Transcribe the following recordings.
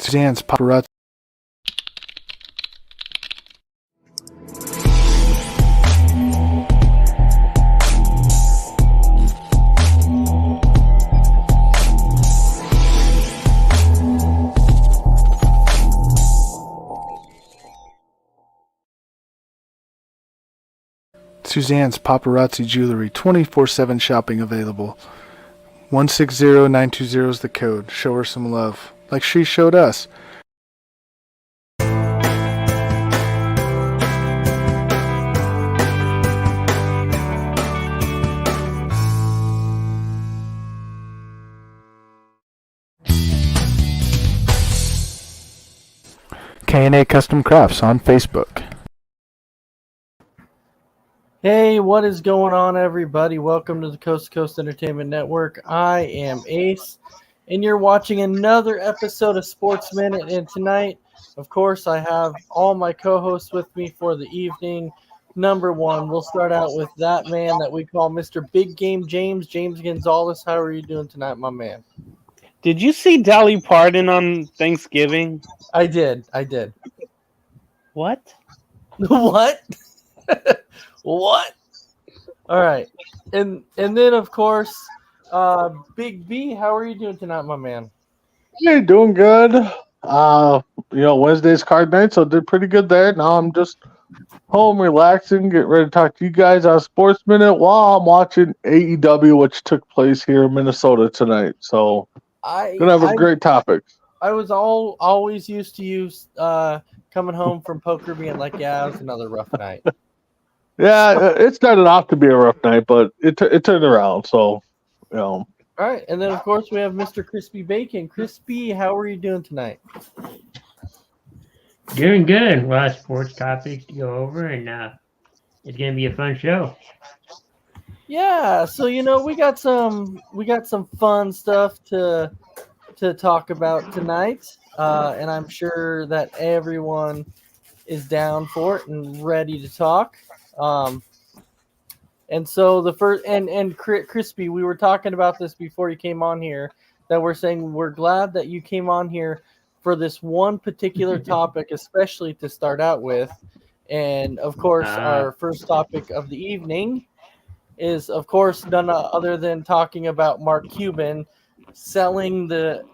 Suzanne's paparazzi. Suzanne's Paparazzi Jewelry, 24/7 shopping available. 160920 is the code. Show her some love, like she showed us. K&A Custom Crafts on Facebook. Hey, what is going on, everybody? Welcome to the Coast to Coast Entertainment Network. I am Ace, and you're watching another episode of Sportsminute. And tonight, of course, I have all my co-hosts with me for the evening. Number one, we'll start out with that man that we call Mr. Big Game James Gonzalez. How are you doing tonight, my man? Did you see Dolly Parton on Thanksgiving? I did. What? What? What? All right. And then, of course, Big B, how are you doing tonight, my man? Hey, doing good. Wednesday's card night, so did pretty good there. Now I'm just home relaxing, getting ready to talk to you guys on Sports Minute while I'm watching AEW, which took place here in Minnesota tonight. So gonna have a great topic. I was always used to you coming home from poker being like, yeah, it was another rough night. Yeah, it started off to be a rough night, but it turned around. So, All right, and then of course we have Mr. Crispy Bacon. Crispy, how are you doing tonight? Doing good. A lot of sports topics to go over, and it's gonna be a fun show. Yeah, so we got some fun stuff to talk about tonight, and I'm sure that everyone is down for it and ready to talk. And so the first and Crispy, we were talking about this before you came on here, that we're saying we're glad that you came on here for this one particular topic, especially to start out with. And of course, our first topic of the evening is, of course, none other than talking about Mark Cuban selling the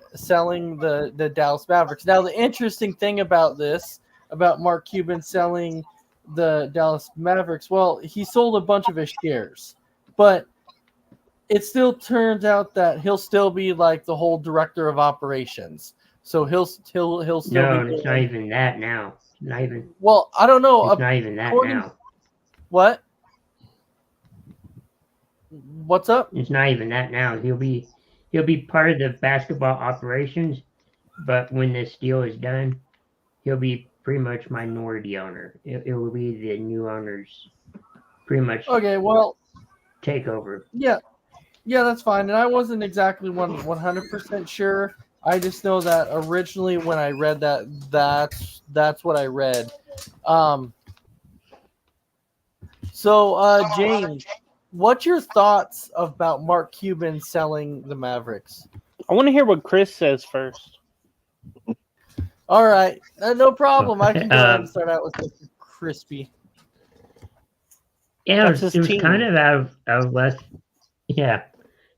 Dallas Mavericks. Now, the interesting thing about Mark Cuban selling the Dallas Mavericks, well, he sold a bunch of his shares, but it still turns out that he'll still be like the whole director of operations. So he'll still No, be it's not even that now. Not even. Well, I don't know. It's not even that now. What? What's up? It's not even that now. He'll be part of the basketball operations, but when this deal is done, he'll be pretty much minority owner. It will be the new owners pretty much. Okay, well, take over. Yeah, that's fine. And I wasn't exactly 100% sure. I just know that originally when I read that's what I read. So James, what's your thoughts about Mark Cuban selling the Mavericks? I want to hear what Chris says first. All right, no problem. I can go ahead and start out with Mr. Crispy. Yeah, it was kind of out of left. Yeah,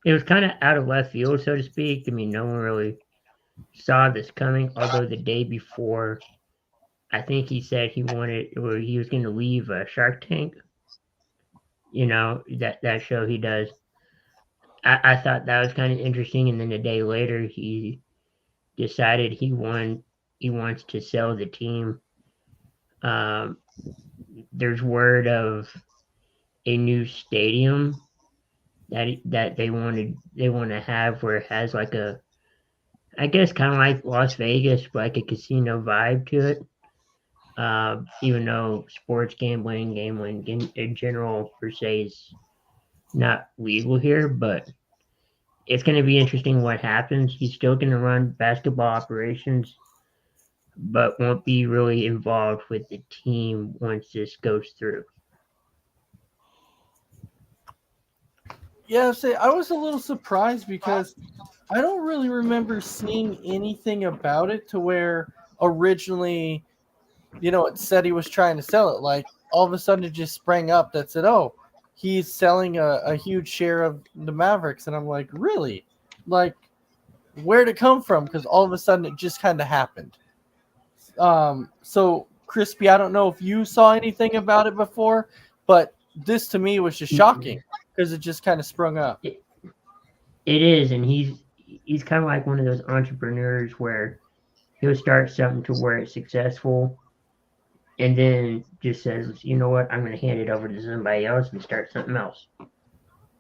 it was kind of out of left field, so to speak. I mean, no one really saw this coming. Although the day before, I think he said he was going to leave Shark Tank. You know, that show he does. I thought that was kind of interesting, and then a day later, he decided he wants to sell the team. There's word of a new stadium that they want to have, where it has like a, I guess, kind of like Las Vegas, but like a casino vibe to it. Even though sports gambling in general per se is not legal here, but it's going to be interesting what happens. He's still going to run basketball operations, but won't be really involved with the team once this goes through. Yeah, say I was a little surprised because I don't really remember seeing anything about it to where originally, it said he was trying to sell it. Like all of a sudden it just sprang up that said, "Oh, he's selling a huge share of the Mavericks," and I'm like, "Really? Like, where'd it come from?" Because all of a sudden it just kind of happened. So Crispy, I don't know if you saw anything about it before, but this to me was just shocking because it just kind of sprung up. It, it is, and he's kind of like one of those entrepreneurs where he'll start something to where it's successful, and then just says, you know what, I'm going to hand it over to somebody else and start something else.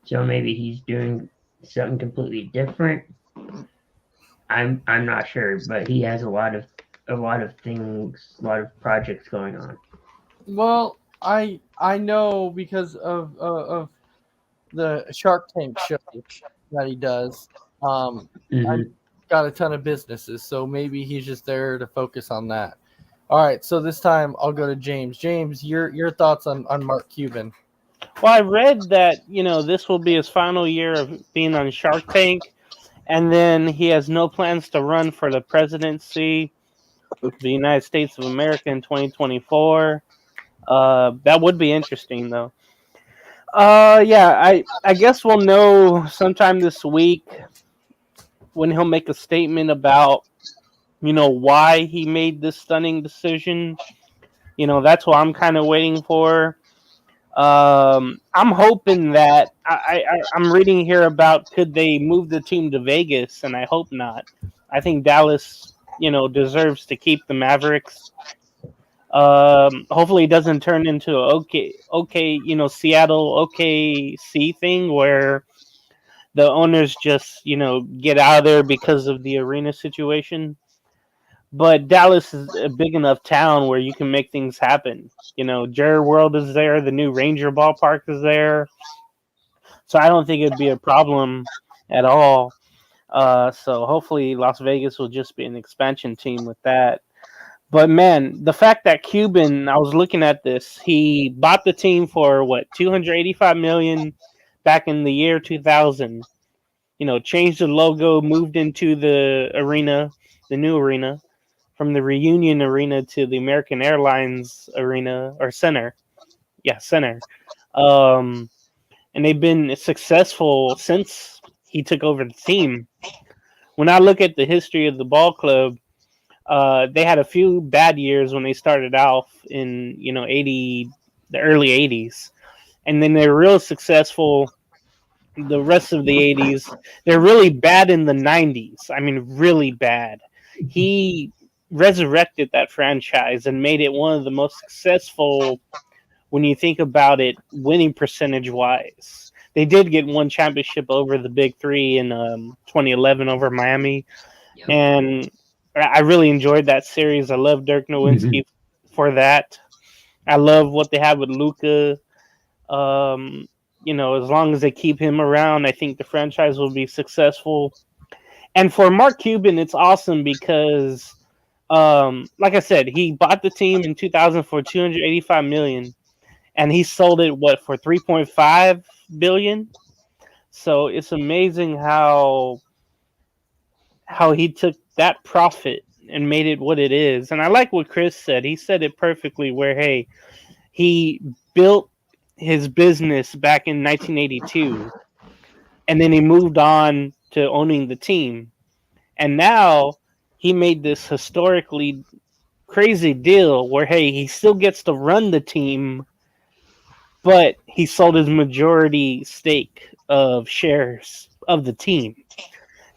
So maybe he's doing something completely different. I'm not sure, but he has a lot of things, a lot of projects going on. Well, I know because of the Shark Tank show that he does. I Mm-hmm. got a ton of businesses, so maybe he's just there to focus on that. All right, so this time I'll go to James. James, your thoughts on Mark Cuban? Well, I read that this will be his final year of being on Shark Tank, and then he has no plans to run for the presidency of the United States of America in 2024. That would be interesting, though. Yeah, I guess we'll know sometime this week when he'll make a statement about why he made this stunning decision. That's what I'm kind of waiting for. I'm hoping that I'm reading here about could they move the team to Vegas, and I hope not. I think Dallas, deserves to keep the Mavericks. Hopefully, it doesn't turn into a Seattle OKC thing where the owners just get out of there because of the arena situation. But Dallas is a big enough town where you can make things happen. Jerry World is there, the new Ranger ballpark is there, so I don't think it'd be a problem at all. So hopefully Las Vegas will just be an expansion team with that. But man, the fact that Cuban, I was looking at this, he bought the team for what, 285 million back in the year 2000. Changed the logo, moved into the arena, the new arena, from the Reunion Arena to the American Airlines Arena or Center. Yeah, Center. Um, and they've been successful since he took over the team. When I look at the history of the ball club, they had a few bad years when they started off in the early 80s, and then they were real successful the rest of the 80s. They're really bad in the 90s. I mean, really bad. He resurrected that franchise and made it one of the most successful when you think about it, winning percentage wise. They did get one championship over the Big Three in 2011 over Miami, Yep. and I really enjoyed that series. I love Dirk Nowitzki for that. I love what they have with Luka. As long as they keep him around, I think the franchise will be successful. And for Mark Cuban, it's awesome because, like I said, he bought the team in 2000 for 285 million, and he sold it for 3.5 billion. So it's amazing how he took that profit and made it what it is. And I like what Chris said. He said it perfectly. Where he built his business back in 1982, and then he moved on to owning the team. And now he made this historically crazy deal where he still gets to run the team, but he sold his majority stake of shares of the team.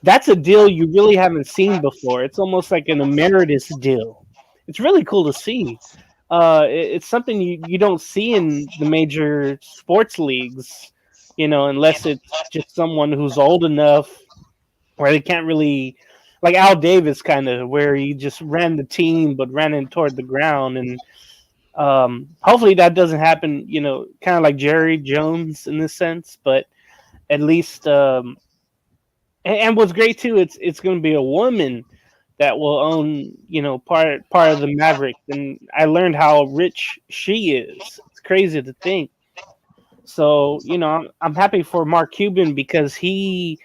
That's a deal you really haven't seen before. It's almost like an emeritus deal. It's really cool to see. It's something you don't see in the major sports leagues, unless it's just someone who's old enough where they can't really, like Al Davis, kind of where he just ran the team but ran it toward the ground. And hopefully that doesn't happen. Kind of like Jerry Jones in this sense, but at least. And what's great too, it's going to be a woman that will own, part of the Maverick. And I learned how rich she is. It's crazy to think. So, I'm happy for Mark Cuban because he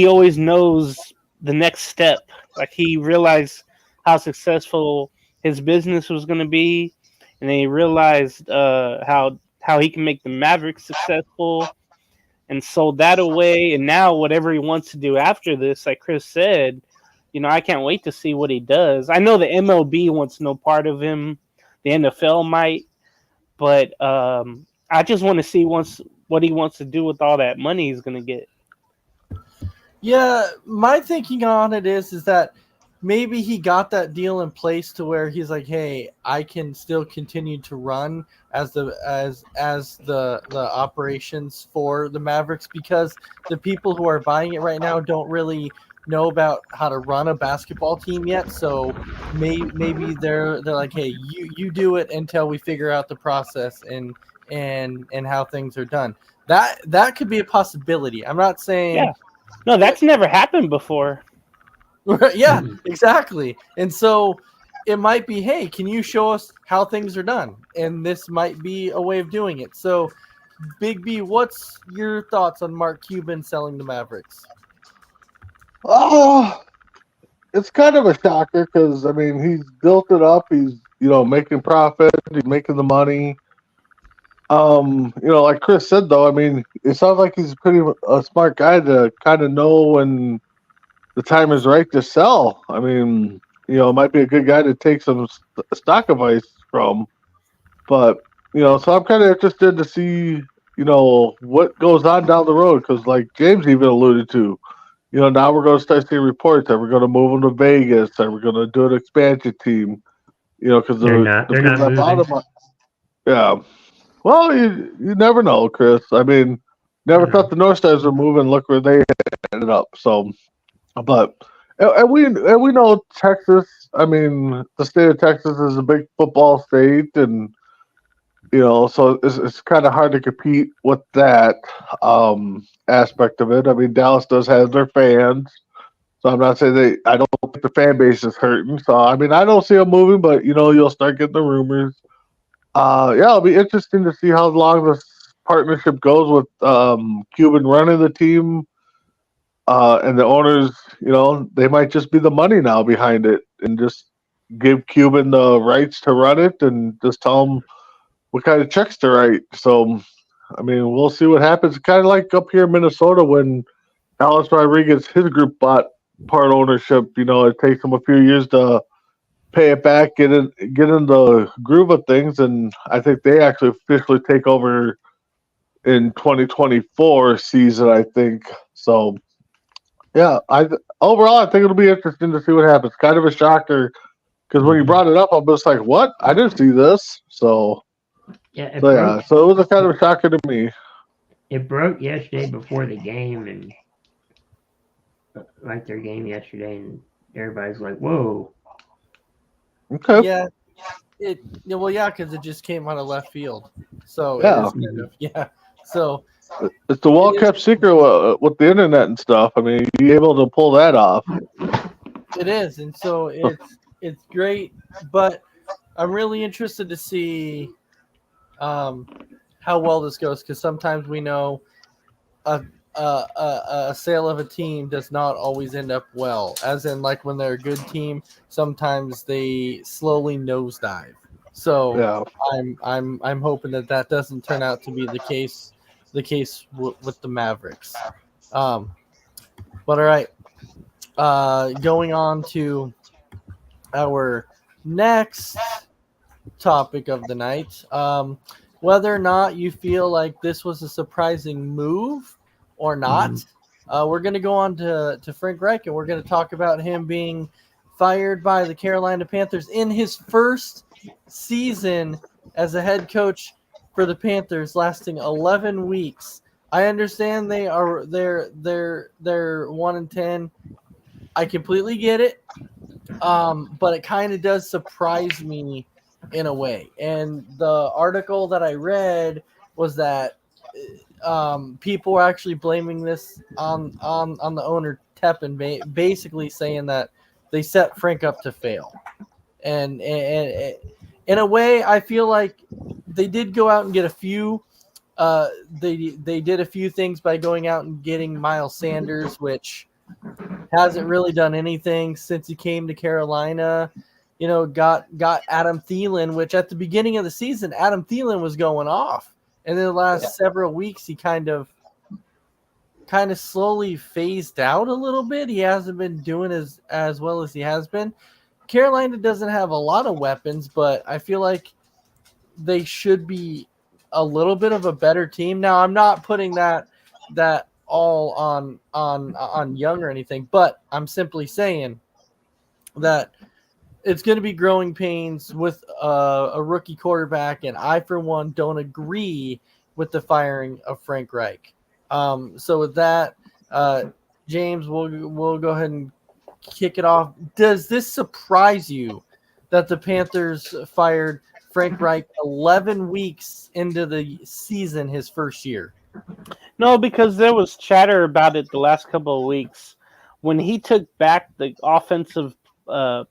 always knows the next step. Like, he realized how successful his business was going to be, and then he realized how he can make the Mavericks successful, and sold that away. And now whatever he wants to do after this, like Chris said, I can't wait to see what he does. I know the MLB wants no part of him. The NFL might, but I just want to see what he wants to do with all that money he's going to get. Yeah, my thinking on it is that maybe he got that deal in place to where he's like, hey, I can still continue to run as the operations for the Mavericks, because the people who are buying it right now don't really know about how to run a basketball team yet. So maybe they're like, hey, you do it until we figure out the process and how things are done. That could be a possibility. I'm not saying. Yeah. No, that's never happened before. Yeah, exactly. And so it might be, hey, can you show us how things are done? And this might be a way of doing it. So, Big B, what's your thoughts on Mark Cuban selling the Mavericks? Oh, it's kind of a shocker because, I mean, he's built it up. He's, making profit. He's making the money. Like Chris said, though, I mean, it sounds like he's a smart guy to kind of know when the time is right to sell. I mean, might be a good guy to take some stock advice from. But, so I'm kind of interested to see, what goes on down the road. Because, like James even alluded to, now we're going to start seeing reports that we're going to move them to Vegas, that we're going to do an expansion team, because They're not moving. Yeah. Well, you never know, Chris. I mean, never thought the North Stars were moving. Look where they ended up. So, but and we know Texas. I mean, the state of Texas is a big football state, and so it's kind of hard to compete with that aspect of it. I mean, Dallas does have their fans, so I'm not saying I don't think the fan base is hurting. So I mean, I don't see them moving, but you'll start getting the rumors. Yeah, it'll be interesting to see how long this partnership goes with Cuban running the team, and the owners. They might just be the money now behind it, and just give Cuban the rights to run it, and just tell him what kind of checks to write. So, I mean, we'll see what happens. Kind of like up here in Minnesota when Alex Rodriguez, his group bought part ownership. It takes them a few years to pay it back, get in the groove of things, and I think they actually officially take over in 2024 season, I think. So, yeah, overall I think it'll be interesting to see what happens. Kind of a shocker because when you brought it up, I'm just like, what? I didn't see this. So Yeah, it was a kind of a shocker to me. It broke yesterday before the game, and like their game yesterday, and everybody's like, "Whoa!" Okay. Yeah, because it just came out of left field. So Yeah. it is kind of, yeah. So It's a well-kept secret with the internet and stuff. I mean, you able to pull that off. it is, and so it's great. But I'm really interested to see how well this goes, because sometimes we know a sale of a team does not always end up well. As in, like when they're a good team, sometimes they slowly nosedive. So Yeah. I'm hoping that doesn't turn out to be the case with the Mavericks. But all right, going on to our next topic of the night. Whether or not you feel like this was a surprising move or not, we're going to go on to Frank Reich, and we're going to talk about him being fired by the Carolina Panthers in his first season as a head coach for the Panthers, lasting 11 weeks. I understand they're 1-10. I completely get it, but it kind of does surprise me in a way. And the article that I read was that people were actually blaming this on the owner Tepin, basically saying that they set Frank up to fail. And in a way, I feel like they did go out and get a few They did a few things by going out and getting Miles Sanders, which hasn't really done anything since he came to Carolina. Got Adam Thielen, which at the beginning of the season, Adam Thielen was going off. And in the last several weeks, he kind of slowly phased out a little bit. He hasn't been doing as well as he has been. Carolina doesn't have a lot of weapons, but I feel like they should be a little bit of a better team. Now, I'm not putting that all on Young or anything, but I'm simply saying that it's going to be growing pains with a rookie quarterback, and I, for one, don't agree with the firing of Frank Reich. So with that, James, we'll go ahead and kick it off. Does this surprise you that the Panthers fired Frank Reich 11 weeks into the season, his first year? No, because there was chatter about it the last couple of weeks. When he took back the offensive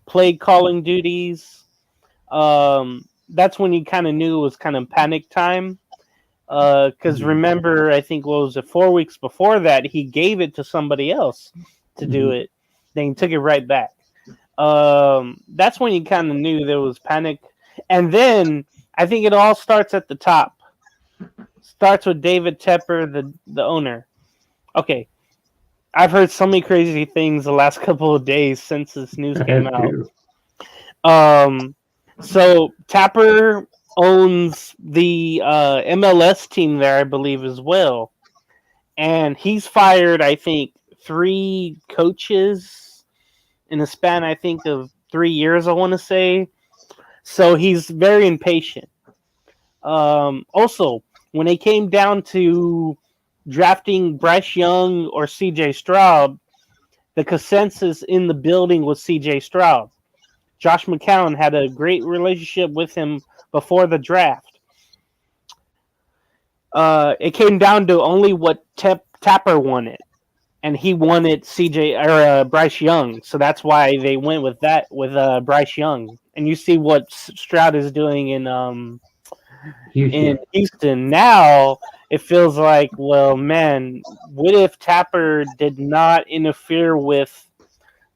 play calling duties, that's when you kind of knew it was kind of panic time. Because remember, I think, 4 weeks before that, he gave it to somebody else to do it. Then he took it right back. That's when you kind of knew there was panic. And then I think it all starts at the top. Starts with David Tepper, the owner. Okay. I've heard so many crazy things the last couple of days since this news came out. So Tapper owns the MLS team there, I believe, as well. And he's fired, I think, 3 coaches in a span, I think, of 3 years, I want to say. So he's very impatient. Also, when it came down to drafting Bryce Young or CJ Stroud, the consensus in the building was CJ Stroud. Josh McCown had a great relationship with him before the draft. It came down to only what Tapper wanted, and he wanted Bryce Young, so that's why they went with that with Bryce Young. And you see what Stroud is doing in Houston now. It feels like, well, man, what if Tapper did not interfere with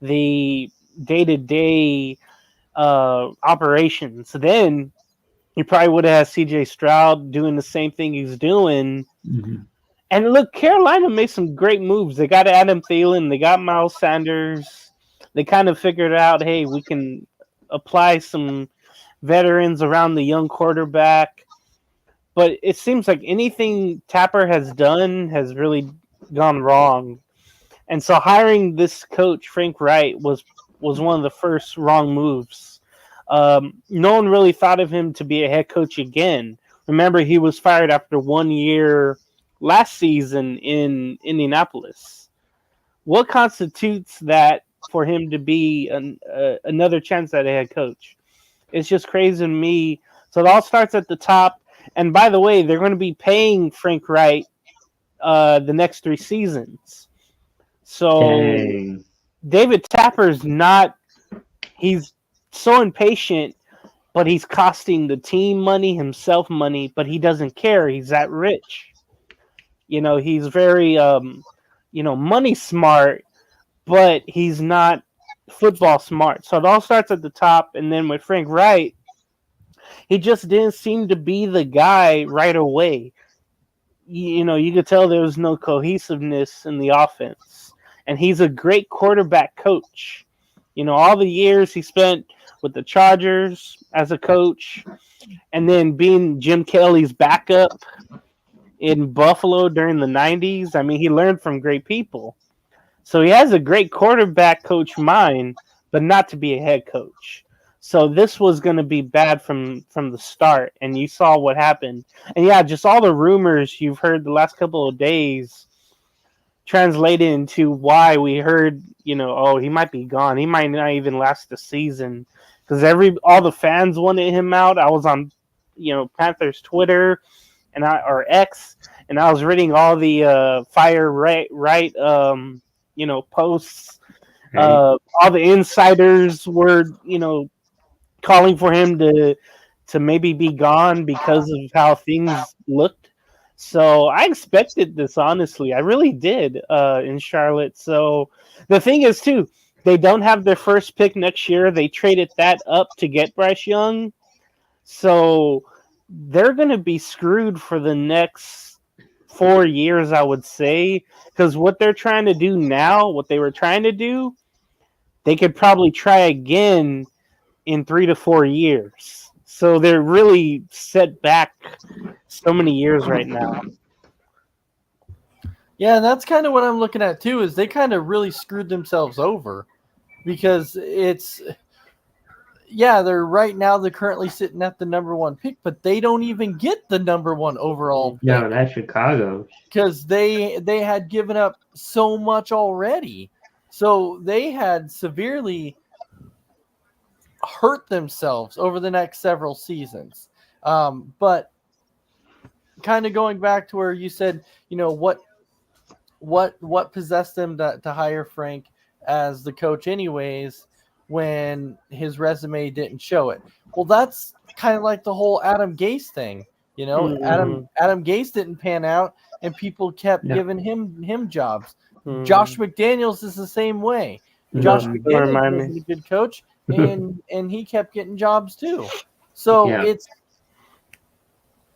the day-to-day operations? Then you probably would have had CJ Stroud doing the same thing he's doing. And look, Carolina made some great moves. They got Adam Thielen. They got Miles Sanders. They kind of figured out, hey, we can apply some veterans around the young quarterback. But it seems like anything Tapper has done has really gone wrong. And so hiring this coach, Frank Reich, was one of the first wrong moves. No one really thought of him to be a head coach again. Remember, he was fired after 1 year last season in Indianapolis. What constitutes that for him to be another chance at a head coach? It's just crazy to me. So it all starts at the top. And by the way, they're going to be paying Frank Reich the next 3 seasons. So David Tapper's he's so impatient, but he's costing the team money, himself money, but he doesn't care. He's that rich. He's very, money smart, but he's not football smart. So it all starts at the top. And then with Frank Reich, he just didn't seem to be the guy right away. You could tell there was no cohesiveness in the offense. And he's a great quarterback coach. All the years he spent with the Chargers as a coach, and then being Jim Kelly's backup in Buffalo during the 90s. I mean, he learned from great people. So he has a great quarterback coach mind, but not to be a head coach. So this was going to be bad from the start, and you saw what happened. And yeah, just all the rumors you've heard the last couple of days translated into why we heard, he might be gone. He might not even last the season because all the fans wanted him out. I was on, Panthers Twitter or X, and I was reading all the fire right posts. All the insiders were, calling for him to maybe be gone because of how things looked. So I expected this, honestly. I really did in Charlotte. So the thing is, too, they don't have their first pick next year. They traded that up to get Bryce Young. So they're going to be screwed for the next 4 years, I would say. Because what they're trying to do now, what they were trying to do, they could probably try again in 3 to 4 years. So they're really set back so many years right now. Yeah, and that's kind of what I'm looking at too. Is they kind of really screwed themselves over because they're right now they're currently sitting at the number 1 pick, but they don't even get the number 1 overall pick. No, that's Chicago. Because they had given up so much already. So they had severely hurt themselves over the next several seasons. But kind of going back to where you said, what possessed them to hire Frank as the coach anyways when his resume didn't show it. Well, that's kind of like the whole Adam Gase thing. Mhm. Adam Gase didn't pan out, and people kept No. giving him jobs. Mhm. Josh McDaniels is the same way. Josh Don't McDaniels remind was me. a good coach, and he kept getting jobs too. So Yeah.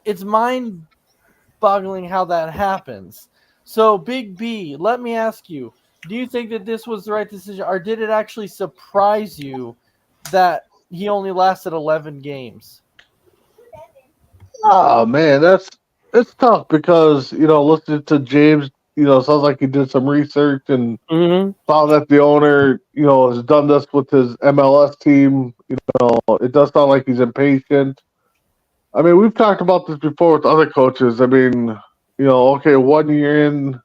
it's mind-boggling how that happens. So Big B, let me ask you: do you think that this was the right decision, or did it actually surprise you that he only lasted 11 games? Oh man, it's tough because listening to James, sounds like he did some research and Mhm. found that the owner, has done this with his MLS team. It does sound like he's impatient. I mean, we've talked about this before with other coaches. I mean, okay, 1 year in,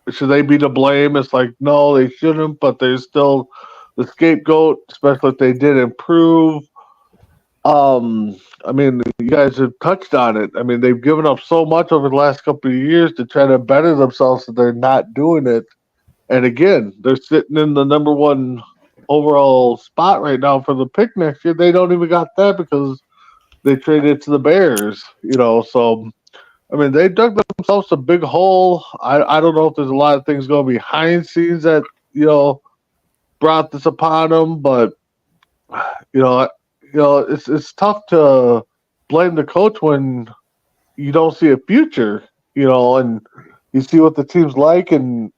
should they be to blame? It's like, no, they shouldn't, but they're still the scapegoat, especially if they did improve. I mean, you guys have touched on it. I mean, they've given up so much over the last couple of years to try to better themselves, so they're not doing it. And again, they're sitting in the number 1 overall spot right now for the pick next year. They don't even got that because they traded to the Bears. So I mean, they dug themselves a big hole. I don't know if there's a lot of things going behind scenes that brought this upon them, but you know, it's tough to blame the coach when you don't see a future. And you see what the team's like, and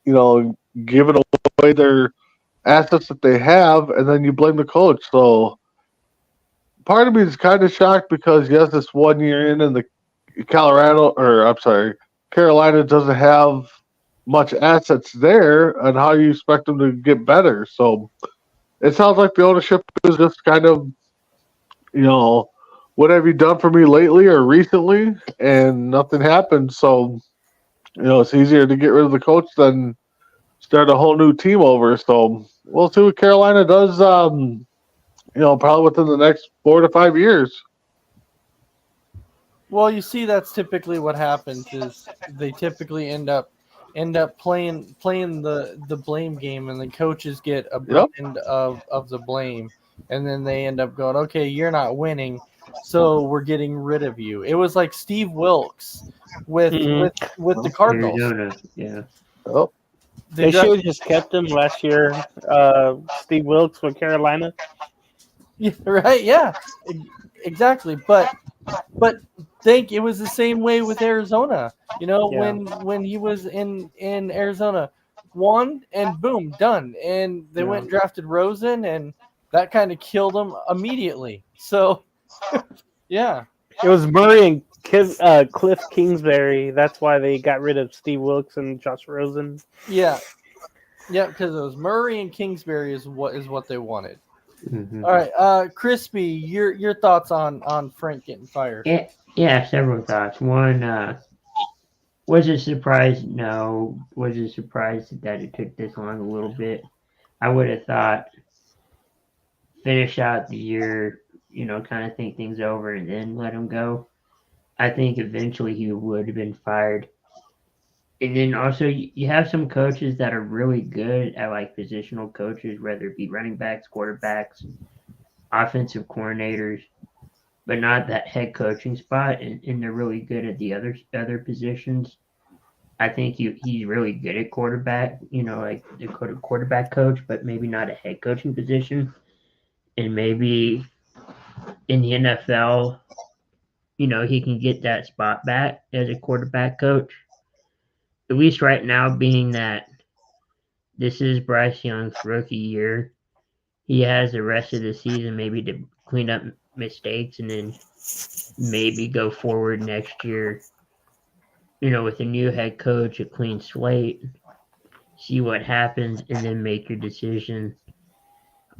giving away their assets that they have, and then you blame the coach. So part of me is kind of shocked because yes, this 1 year in, and the Carolina doesn't have much assets there, and how you expect them to get better. So it sounds like the ownership is just kind of, what have you done for me lately or recently? And nothing happened. So, it's easier to get rid of the coach than start a whole new team over. So we'll see what Carolina does, probably within the next 4 to 5 years. Well, you see, that's typically what happens. Is they typically end up playing the blame game, and the coaches get a Yep. brand of the blame, and then they end up going, okay, you're not winning, so we're getting rid of you. It was like Steve Wilkes with Mhm. with the Cardinals. Arizona. Yeah. Oh, They dra- should have just kept him last year. Steve Wilkes with Carolina. Yeah, right? Yeah, exactly. But think it was the same way with Arizona. Yeah. When he was in Arizona, won and boom, done. And they went and drafted Rosen, and that kind of killed him immediately. So, yeah. It was Murray and Cliff Kingsbury. That's why they got rid of Steve Wilkes and Josh Rosen. Yeah, because it was Murray and Kingsbury is what they wanted. Mhm. All right, Crispy, your thoughts on Frank getting fired? Yeah, several thoughts. One, was it surprised? No. Was it surprised that it took this long a little bit? I would have thought finish out the year, kind of think things over and then let him go. I think eventually he would have been fired. And then also, you have some coaches that are really good at like positional coaches, whether it be running backs, quarterbacks, offensive coordinators. but not that head coaching spot, and they're really good at the other positions. I think he's really good at quarterback, like the quarterback coach, but maybe not a head coaching position. And maybe in the NFL, he can get that spot back as a quarterback coach. At least right now, being that this is Bryce Young's rookie year, he has the rest of the season maybe to clean up mistakes and then maybe go forward next year, with a new head coach, a clean slate, see what happens, and then make your decision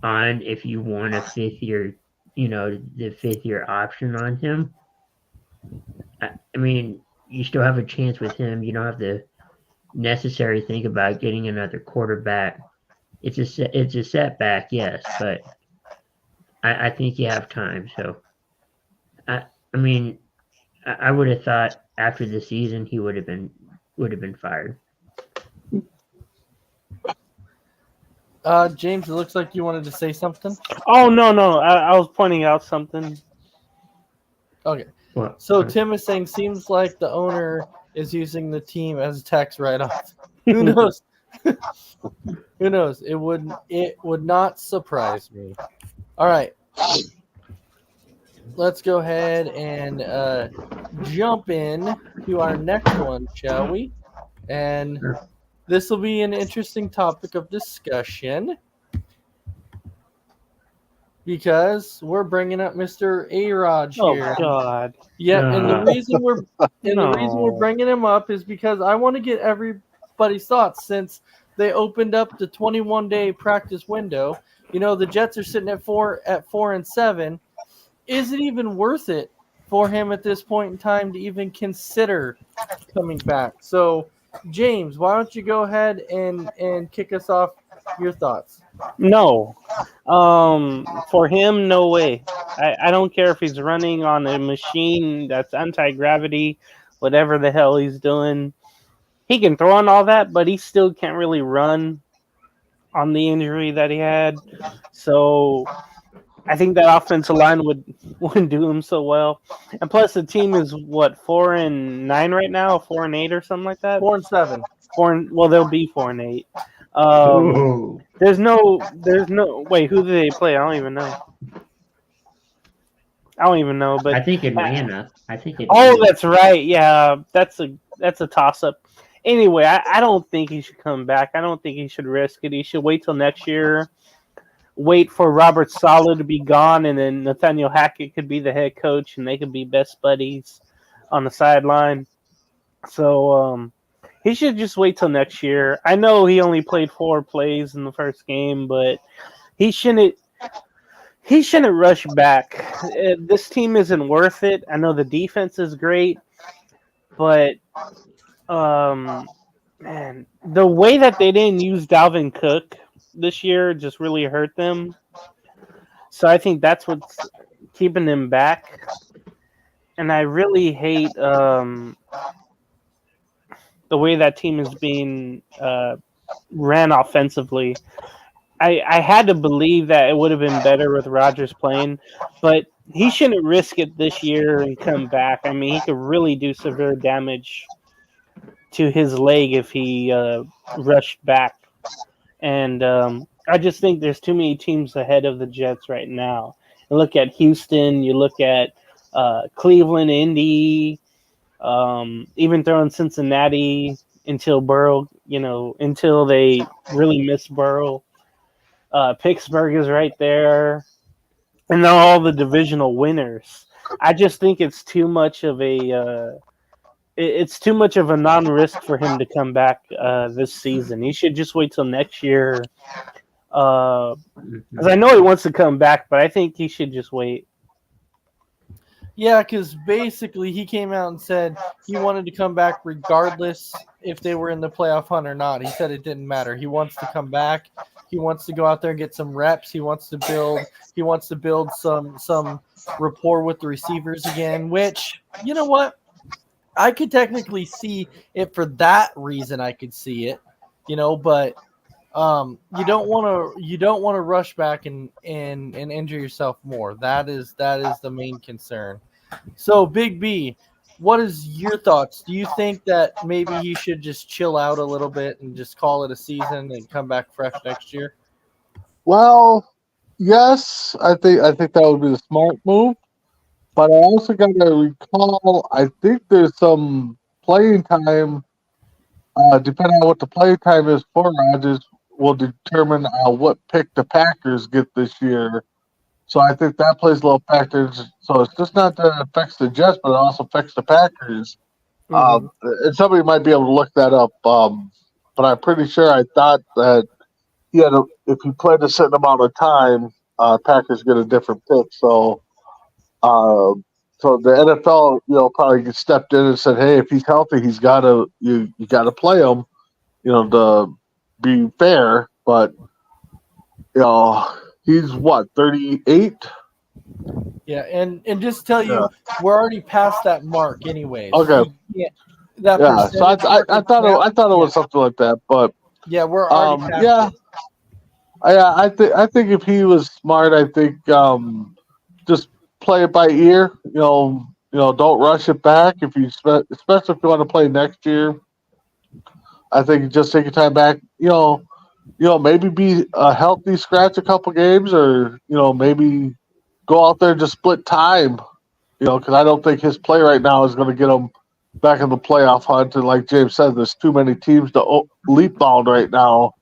on if you want a fifth year, the fifth year option on him. I mean, you still have a chance with him. You don't have to necessarily think about getting another quarterback. It's a setback, yes, but I think you have time. So, I mean, I would have thought after the season he would have been fired. James, it looks like you wanted to say something. Oh no, I was pointing out something. Okay. Well, So Tim is saying, seems like the owner is using the team as a tax write-off. Who knows? Who knows? It would not surprise me. All right. Let's go ahead and jump in to our next one, shall we? And this will be an interesting topic of discussion because we're bringing up Mr. A-Rod Oh here. God! Yeah, and the reason No. we're bringing him up is because I want to get everybody's thoughts since they opened up the 21-day practice window. The Jets are sitting at 4-7. Is it even worth it for him at this point in time to even consider coming back? So, James, why don't you go ahead and kick us off your thoughts? No. For him, no way. I don't care if he's running on a machine that's anti-gravity, whatever the hell he's doing. He can throw on all that, but he still can't really run on the injury that he had. So I think that offensive line wouldn't do him so well. And plus, the team is 4-9 right now, 4-8 or something like that. 4-7. Well, they'll be 4-8. Ooh. There's no. Wait, who do they play? I don't even know. But I think Atlanta. oh, that's right. Yeah, that's a toss up. Anyway, I don't think he should come back. I don't think he should risk it. He should wait till next year. Wait for Robert Saleh to be gone, and then Nathaniel Hackett could be the head coach, and they could be best buddies on the sideline. So he should just wait till next year. I know he only played 4 plays in the first game, but he shouldn't rush back. This team isn't worth it. I know the defense is great, but man, the way that they didn't use Dalvin Cook this year just really hurt them. So I think that's what's keeping them back. And I really hate the way that team is being ran offensively. I had to believe that it would have been better with Rodgers playing, but he shouldn't risk it this year and come back. I mean, he could really do severe damage to his leg if he rushed back. And I just think there's too many teams ahead of the Jets right now. You look at Houston, you look at Cleveland, Indy, even throwing Cincinnati until Burrow, until they really miss Burrow. Pittsburgh is right there. And then all the divisional winners. I just think it's too much of a non-risk for him to come back this season. He should just wait till next year. Because I know he wants to come back, but I think he should just wait. Yeah, because basically he came out and said he wanted to come back regardless if they were in the playoff hunt or not. He said it didn't matter. He wants to come back. He wants to go out there and get some reps. He wants to build some rapport with the receivers again, which, you know what? I could technically see it for that reason. I could see it, but you don't want to rush back and injure yourself more. That is the main concern. So Big B, what is your thoughts? Do you think that maybe he should just chill out a little bit and just call it a season and come back fresh next year? Well, yes, I think that would be the smart move. But I also got to recall, I think there's some playing time. Depending on what the playing time is for Rodgers, will determine what pick the Packers get this year. So I think that plays a little factor. So it's just not that it affects the Jets, but it also affects the Packers. And somebody might be able to look that up. But I'm pretty sure I thought that if he played a certain amount of time, Packers get a different pick. So, so the NFL, probably stepped in and said, "Hey, if he's healthy, you got to play him, to be fair." But he's what, 38? Yeah, and just tell you, we're already past that mark, anyways. Okay. That Yeah, so I thought it was something like that, but yeah, we're already past it. I think if he was smart, I think just play it by ear. Don't rush it back. Especially if you want to play next year, I think just take your time back. Maybe be a healthy scratch a couple games, or maybe go out there and just split time. Because I don't think his play right now is going to get him back in the playoff hunt. And like James said, there's too many teams to leap bound right now.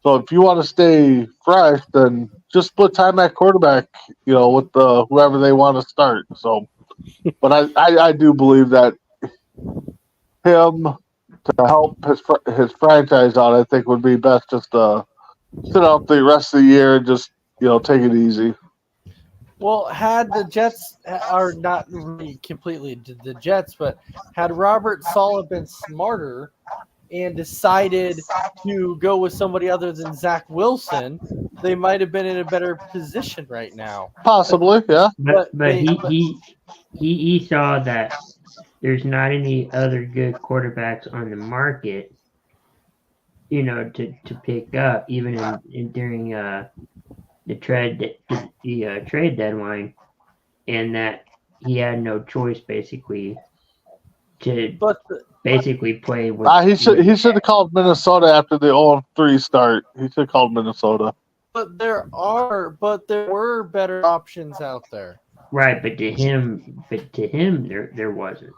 So if you want to stay fresh, then just split time at quarterback, with whoever they want to start. So, but I do believe that him to help his franchise out, I think would be best just to sit out the rest of the year and just take it easy. Well, had the Jets are not really completely the Jets, but had Robert Saleh been smarter and decided to go with somebody other than Zach Wilson, they might have been in a better position right now. Possibly, yeah. But he saw that there's not any other good quarterbacks on the market, to pick up even during the trade deadline, and that he had no choice basically to play with. He should have called Minnesota after the 0-3 start. He should have called Minnesota. But there were better options out there. Right, but to him, there wasn't.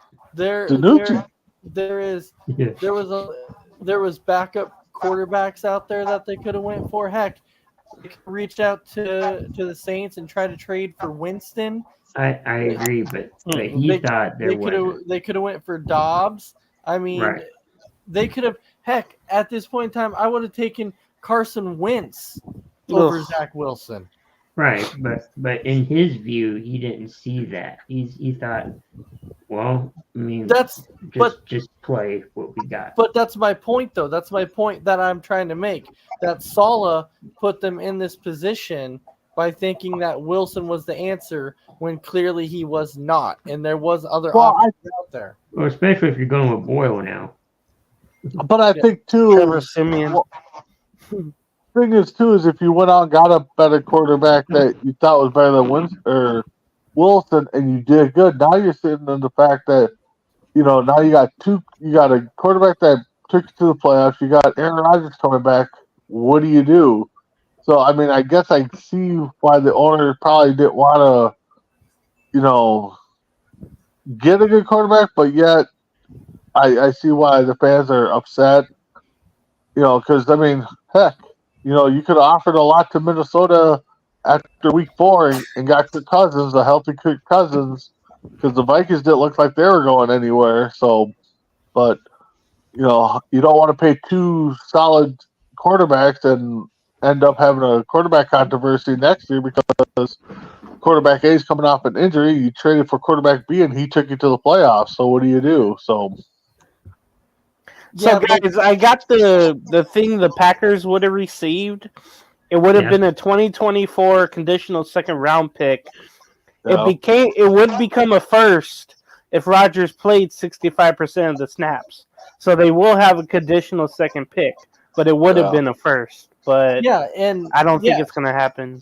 There was backup quarterbacks out there that they could have went for. Heck, they could reach out to the Saints and try to trade for Winston. I agree, but he thought there wasn't. They could have went for Dobbs. I mean, right. They could have. Heck, at this point in time, I would have taken Carson Wentz over Zach Wilson. Right, but in his view, he didn't see that. He thought, well, I mean, just play what we got. But that's my point, though. That's my point that I'm trying to make. That Saleh put them in this position by thinking that Wilson was the answer when clearly he was not, and there was other options out there. Well, especially if you're going with Boyle now. But I think too, Trevor Siemian. Thing is too is if you went out and got a better quarterback that you thought was better than Winston or Wilson, and you did good. Now you're sitting in the fact that now you got a quarterback that took you to the playoffs. You got Aaron Rodgers coming back. What do you do? So I mean, I guess I see why the owner probably didn't want to, get a good quarterback, but yet I see why the fans are upset. Because I mean, heck. You could have offered a lot to Minnesota after week 4 and got Kirk Cousins, a healthy Kirk Cousins, because the Vikings didn't look like they were going anywhere. So, but, you don't want to pay 2 solid quarterbacks and end up having a quarterback controversy next year because quarterback A is coming off an injury. You traded for quarterback B and he took you to the playoffs. So, what do you do? So, guys, I got the thing the Packers would have received. It would have been a 2024 conditional second round pick. Yeah. It would become a first if Rodgers played 65% of the snaps. So they will have a conditional second pick, but it would have been a first. but Yeah, and I don't think yeah, it's going to happen.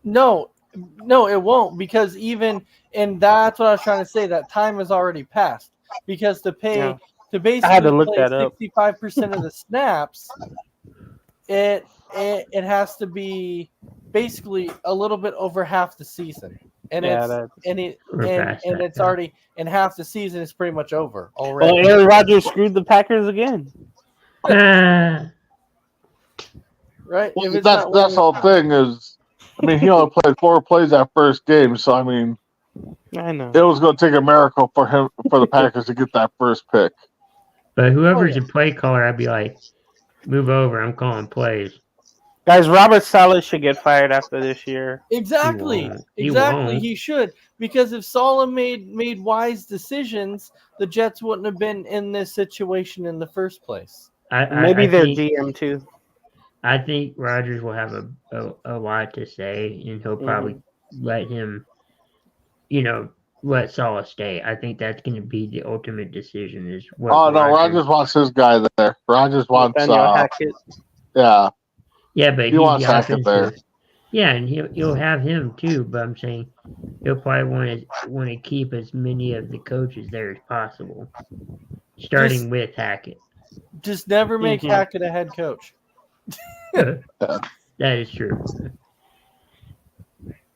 no, it won't, because and that's what I was trying to say. That time has already passed, because to Yeah. basically look play that up. 65% of the snaps, it has to be basically a little bit over half the season, and Yeah, We're past that it's now. already, and half the season is pretty much over Well, already. Aaron Rodgers screwed the Packers again. Ah, Right? Well, If it's that's not the whole thing is, I mean, he only played 4 plays that first game, so I mean, I know. it was going to take a miracle for the Packers to get that first pick. but whoever's yeah. the play caller, I'd be like, move over. I'm calling plays. Guys, Robert Saleh should get fired after this year. Exactly. He Exactly. won't. He should, because if Salah made wise decisions, the Jets wouldn't have been in this situation in the first place. Maybe I their think, GM too. I think Rogers will have a lot to say, and he'll probably let him, let Salah stay. I think that's going to be the ultimate decision. Is what? Oh no, Rodgers wants his guy there. Rodgers wants Nathaniel Hackett. yeah. Yeah, but He he's wants the Hackett there. offensive. Yeah, and he'll have him too. But I'm saying he'll probably want to keep as many of the coaches there as possible, starting with Hackett. Just never make Mhm. Hackett a head coach. That is true.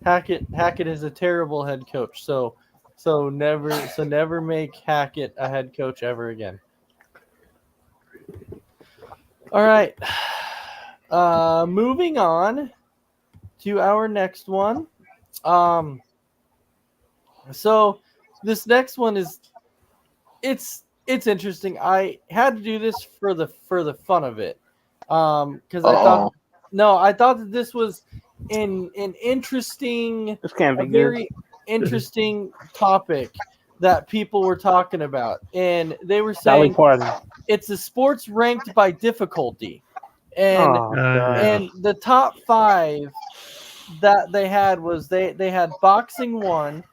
Hackett is a terrible head coach. So never make Hackett a head coach ever again. All right. Moving on to our next one. So this next one is it's interesting. I had to do this for the fun of it. Because I thought that this was an interesting, This can't be a good. very interesting topic that people were talking about, and they were Dolly saying Parton. it's the sports ranked by difficulty, and Oh, God. and the top 5 that they had was they had boxing 1,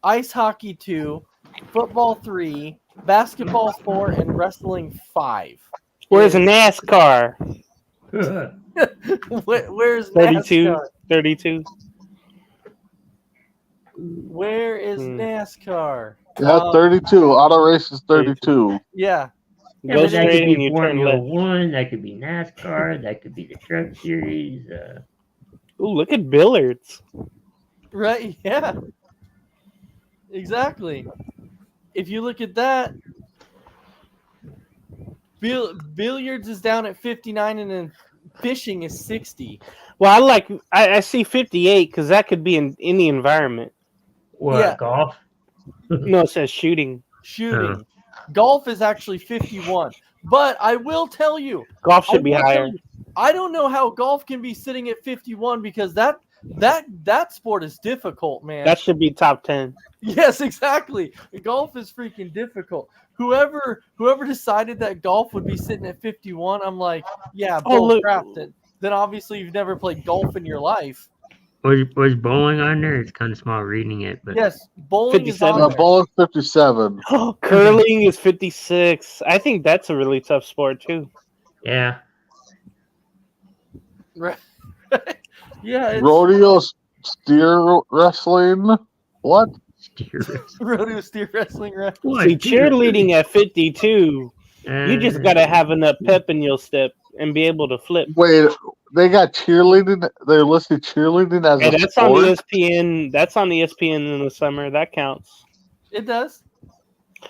ice hockey 2, football 3, basketball 4, and wrestling 5. Where's Is- NASCAR? Where's 32. NASCAR? 32. Where is NASCAR? Yeah, 32. Auto race is 32. Yeah. Yeah, Go but that straight could and be you turn Formula left. One. That could be NASCAR. That could be the Truck Series. Ooh, look at billiards. Right. Yeah. Exactly. If you look at that, billiards is down at 59, and then fishing is 60. Well, I see 58 because that could be in the environment. What, Yeah. golf? No, it says shooting. Shooting. Golf is actually 51. But I will tell you, Golf should be higher. I don't know how golf can be sitting at 51, because that sport is difficult, man. That should be top 10. Yes, exactly. Golf is freaking difficult. Whoever decided that golf would be sitting at 51, I'm like, yeah, bull crap. Then obviously you've never played golf in your life. Was bowling on there? It's kind of small reading it, but Yes, bowling is 57. on No, there. bowling 57. Curling is 56. I think that's a really tough sport too. yeah. Right. Yeah, it's Rodeo steer wrestling. What? rodeo steer wrestling, right? What, See, deer? cheerleading at 52, you just gotta have enough pep in your step and be able to flip. Wait, they got cheerleading. They're listed cheerleading as Hey, a that's on sport. ESPN. That's on ESPN in the summer. That counts. It does.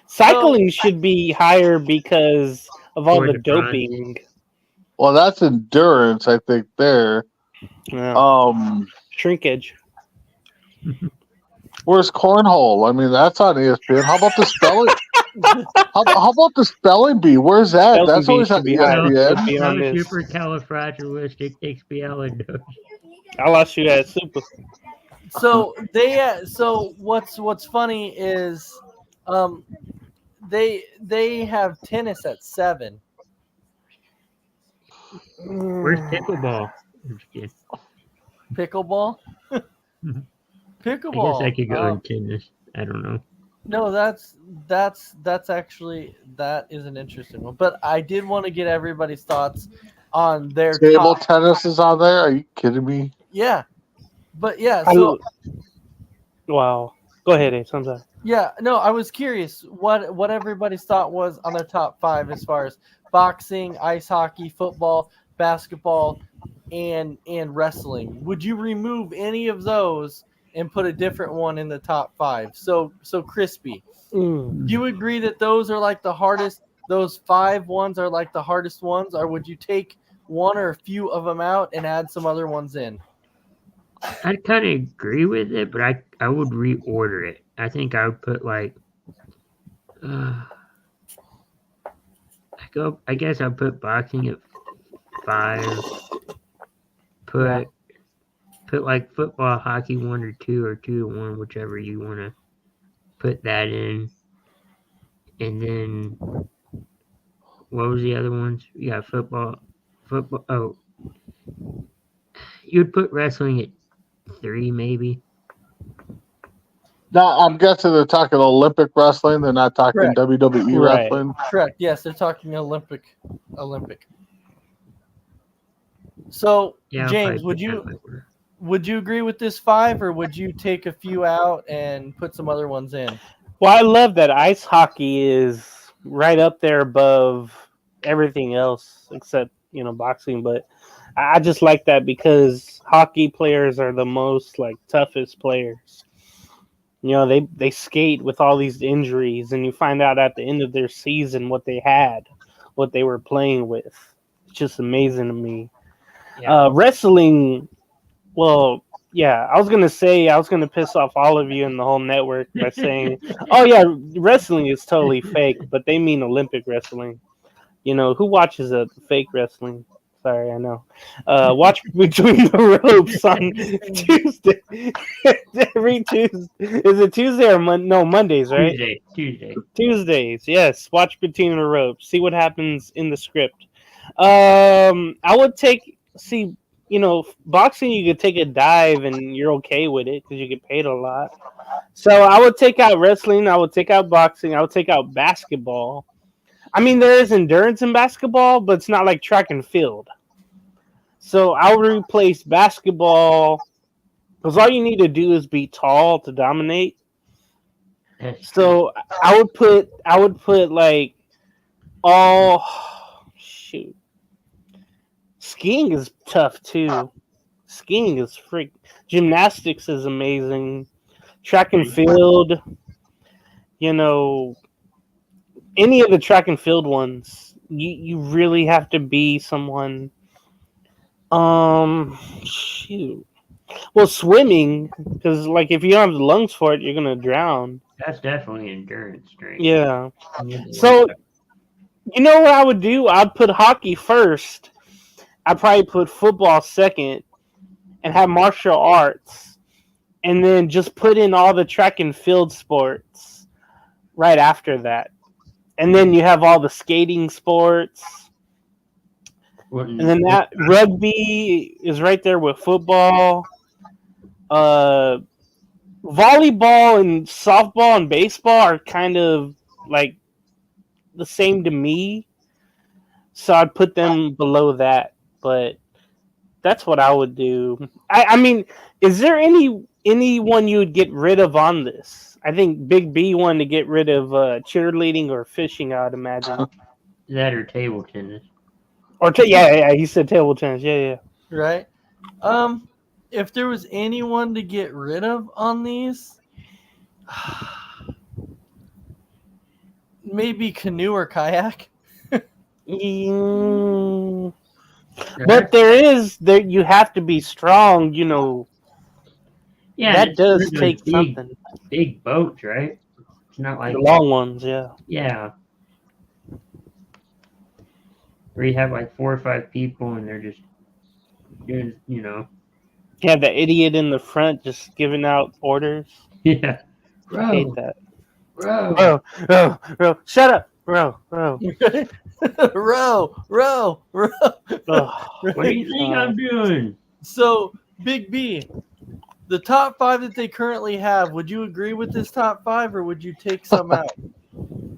Cycling should be higher because of all Tour the de France. doping. Well, that's endurance, I think. There. Yeah. Shrinkage. Where's cornhole? I mean, that's on ESPN. How about the spelling? how about the spelling bee? Where's that? Spelling That's bee always should on be higher. ESPN. Should be on No, this. supercalifragilisticexpialidocious. I lost you at super. So what's funny is they have tennis at 7. Where's pickleball? I'm just kidding. Pickleball? Pickleball. I guess I could go in tennis. I don't know. No, that's actually, that is an interesting one. But I did want to get everybody's thoughts. on their Table top. tennis is on there. Are you kidding me? Yeah, but yeah. So wow. Go ahead, Ace. I'm sorry. yeah, no, I was curious what everybody's thought was on their top 5 as far as boxing, ice hockey, football, basketball, and wrestling. Would you remove any of those and put a different one in the top 5? So Crispy, do you agree that those are like the hardest? Those 5 ones are like the hardest ones, or would you take one or a few of them out and add some other ones in? I kind of agree with it, but I would reorder it. I think I would put like, I guess I'll put boxing at 5. Put like football, hockey 1 or 2, or 2 to 1, whichever you want to put that in. And then what was the other ones? You got football. Oh, you'd put wrestling at 3 maybe. No, I'm guessing they're talking Olympic wrestling. They're not talking Correct. WWE Right. wrestling. Correct. Yes, they're talking Olympic. So, Yeah, I'll James, probably put that in my order. would you agree with this 5, or would you take a few out and put some other ones in? Well, I love that ice hockey is right up there above everything else except, boxing. But I just like that because hockey players are the most toughest players. They skate with all these injuries, and you find out at the end of their season what they had, what they were playing with. It's just amazing to me. Yeah. Wrestling, well, yeah, I was going to piss off all of you in the whole network by saying, oh, yeah, wrestling is totally fake, but they mean Olympic wrestling. Who watches a fake wrestling? Sorry, I know. Watch Between the Ropes on Tuesday. Every Tuesday. Is it Tuesday or Monday? No, Mondays, right? Tuesday. Tuesdays, yes. Watch Between the Ropes. See what happens in the script. I would boxing, you could take a dive and you're okay with it because you get paid a lot. So I would take out wrestling. I would take out boxing. I would take out basketball. I mean, there is endurance in basketball, but it's not like track and field. So I would replace basketball because all you need to do is be tall to dominate. So I would put like shoot. Skiing is tough too. Skiing is Gymnastics is amazing. Track and field, any of the track and field ones, you really have to be someone. Shoot. Well, swimming, because if you don't have the lungs for it, you're gonna drown. That's definitely endurance strength. Yeah. So, what I would do? I'd put hockey first. I'd probably put football second, and have martial arts, and then just put in all the track and field sports right after that. And then you have all the skating sports. And then that rugby is right there with football. Volleyball and softball and baseball are kind of like the same to me. So I'd put them below that. But that's what I would do. I mean, is there anyone you would get rid of on this? I think Big B wanted to get rid of cheerleading or fishing, I would imagine. That or table tennis. Yeah, he said table tennis. Yeah. Right. If there was anyone to get rid of on these, maybe canoe or kayak. But you have to be strong, Yeah, that does take big, something. Big boats, right? It's not like The long ones, yeah. Yeah. Where you have 4 or 5 people and they're just doing, You have the idiot in the front just giving out orders. Yeah. I hate that. Bro. Bro. Shut up. Bro. row. What do you think I'm doing? So, Big B, the top 5 that they currently have, would you agree with this top 5, or would you take some out?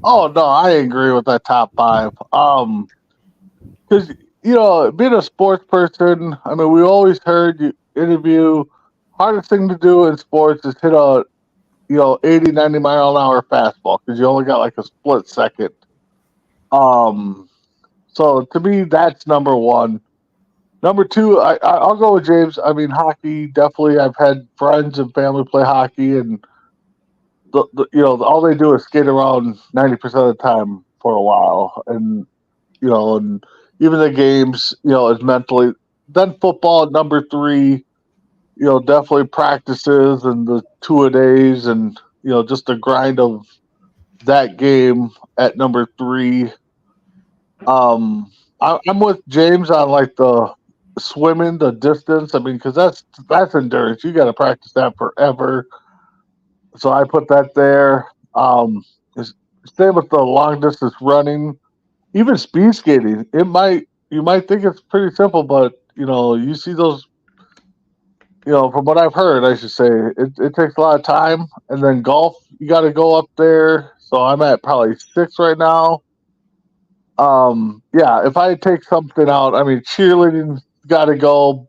Oh no, I agree with that top 5. Because being a sports person, I mean, we always heard you interview. Hardest thing to do in sports is hit a 80, 90 mile an hour fastball because you only got like a split second. So to me, that's number one. Number two, I'll go with James. I mean, hockey definitely. I've had friends and family play hockey, and all they do is skate around 90% of the time for a while, and and even the games, is mentally. Then football, number three, definitely practices and the two-a-days and, just the grind of that game at number three. I'm with James on like the swimming, the distance. I mean, because that's endurance. You got to practice that forever. So I put that there. Same with the long distance running, even speed skating. You might think it's pretty simple, but you see those. From what I've heard, I should say, it takes a lot of time. And then golf, you got to go up there. So I'm at probably 6 right now. Yeah, if I take something out, I mean, cheerleading's got to go.